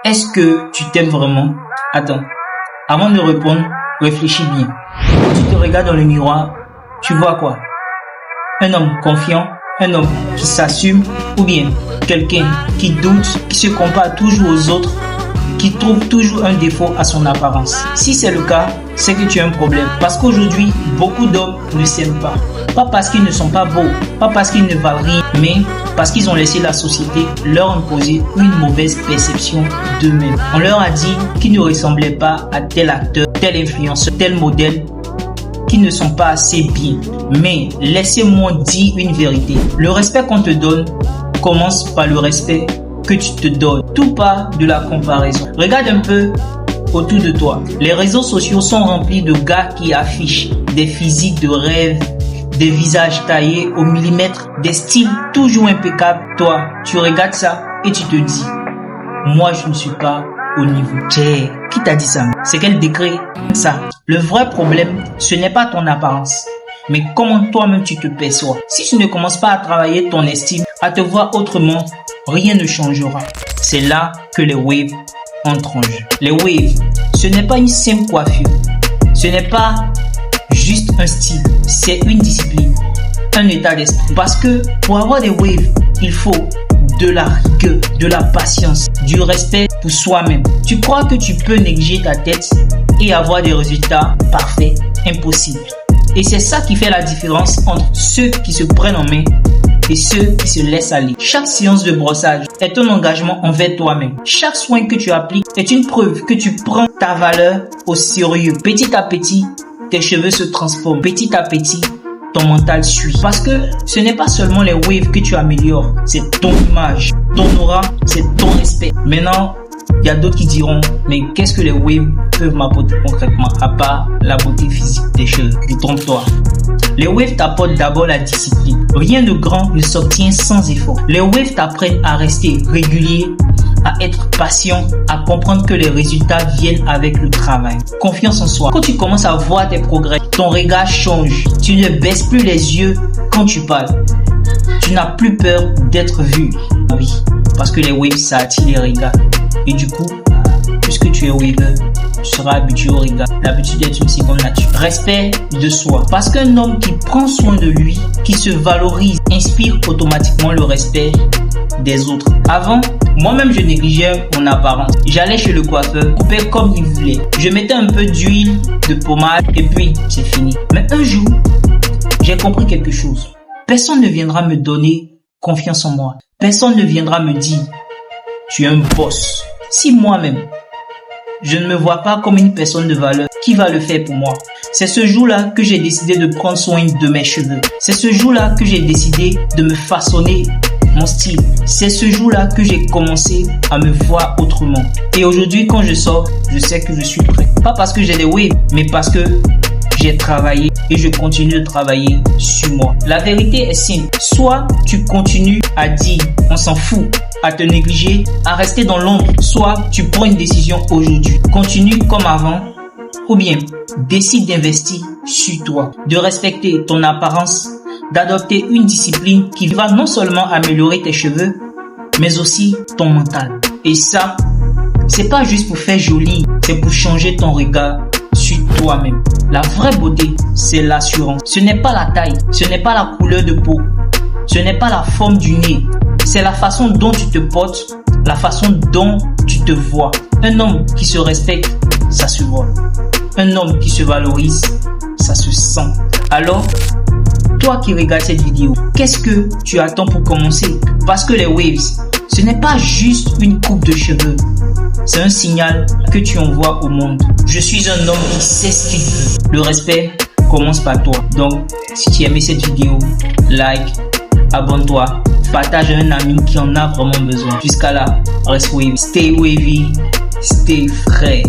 Est-ce que tu t'aimes vraiment? Attends, avant de répondre, réfléchis bien. Quand tu te regardes dans le miroir, tu vois quoi? Un homme confiant, un homme qui s'assume, ou bien quelqu'un qui doute, qui se compare toujours aux autres, qui trouve toujours un défaut à son apparence. Si c'est le cas, c'est que tu as un problème. Parce qu'aujourd'hui, beaucoup d'hommes ne s'aiment pas. Pas parce qu'ils ne sont pas beaux, pas parce qu'ils ne valent rien, mais parce qu'ils ont laissé la société leur imposer une mauvaise perception d'eux-mêmes. On leur a dit qu'ils ne ressemblaient pas à tel acteur, tel influenceur, tel modèle, qui ne sont pas assez bien. Mais laissez-moi dire une vérité. Le respect qu'on te donne commence par le respect que tu te donnes. Tout part de la comparaison. Regarde un peu autour de toi. Les réseaux sociaux sont remplis de gars qui affichent des physiques de rêve, des visages taillés au millimètre, des styles toujours impeccables. Toi, tu regardes ça et tu te dis, moi je ne suis pas au niveau. Qui t'a dit ça? C'est quel décret? Ça. Le vrai problème, ce n'est pas ton apparence, mais comment toi-même tu te perçois. Si tu ne commences pas à travailler ton estime, à te voir autrement, rien ne changera. C'est là que les waves entrent en jeu. Les waves, ce n'est pas une simple coiffure. Ce n'est pas juste un style. C'est une discipline, un état d'esprit. Parce que pour avoir des waves, il faut de la rigueur, de la patience, du respect pour soi-même. Tu crois que tu peux négliger ta tête et avoir des résultats parfaits? Impossible. Et c'est ça qui fait la différence entre ceux qui se prennent en main et ceux qui se laissent aller. Chaque séance de brossage est un engagement envers toi-même. Chaque soin que tu appliques est une preuve que tu prends ta valeur au sérieux. Petit à petit, tes cheveux se transforment. Petit à petit, ton mental suit. Parce que ce n'est pas seulement les waves que tu améliores, c'est ton image, ton aura, c'est ton respect. Maintenant, il y a d'autres qui diront, mais qu'est-ce que les waves peuvent m'apporter concrètement à part la beauté physique des cheveux? Détrompe-toi. Les waves t'apportent d'abord la discipline. Rien de grand ne s'obtient sans effort. Les waves t'apprennent à rester régulier, à être patient, à comprendre que les résultats viennent avec le travail. Confiance en soi. Quand tu commences à voir tes progrès, ton regard change. Tu ne baisses plus les yeux quand tu parles. Tu n'as plus peur d'être vu. Oui, parce que les waves, ça attire les regards. Et du coup, puisque tu es waver, tu seras habitué au regard. L'habitude est une seconde nature. Respect de soi. Parce qu'un homme qui prend soin de lui, qui se valorise, inspire automatiquement le respect des autres. Avant, moi-même je négligeais mon apparence. J'allais chez le coiffeur, coupais comme il voulait. Je mettais un peu d'huile, de pommade et puis c'est fini. Mais un jour, j'ai compris quelque chose. Personne ne viendra me donner confiance en moi. Personne ne viendra me dire tu es un boss. Si moi-même, je ne me vois pas comme une personne de valeur, qui va le faire pour moi? C'est ce jour-là que j'ai décidé de prendre soin de mes cheveux. C'est ce jour-là que j'ai décidé de me façonner mon style. C'est ce jour-là que j'ai commencé à me voir autrement. Et aujourd'hui, quand je sors, je sais que je suis prêt. Pas parce que j'ai des waves, mais parce que j'ai travaillé et je continue de travailler sur moi. La vérité est simple. Soit tu continues à dire on s'en fout, à te négliger, à rester dans l'ombre. Soit tu prends une décision aujourd'hui. Continue comme avant ou bien décide d'investir sur toi, de respecter ton apparence, d'adopter une discipline qui va non seulement améliorer tes cheveux, mais aussi ton mental. Et ça, c'est pas juste pour faire joli, c'est pour changer ton regard sur toi-même. La vraie beauté, c'est l'assurance. Ce n'est pas la taille, ce n'est pas la couleur de peau, ce n'est pas la forme du nez. C'est la façon dont tu te portes, la façon dont tu te vois. Un homme qui se respecte, ça se voit. Un homme qui se valorise, ça se sent. Alors, toi qui regardes cette vidéo, qu'est-ce que tu attends pour commencer? Parce que les waves, ce n'est pas juste une coupe de cheveux. C'est un signal que tu envoies au monde. Je suis un homme qui sait ce qu'il veut. Le respect commence par toi. Donc, si tu as aimé cette vidéo, like, abonne-toi, partage à un ami qui en a vraiment besoin. Jusqu'à là, reste wavy. Stay wavy, stay frais.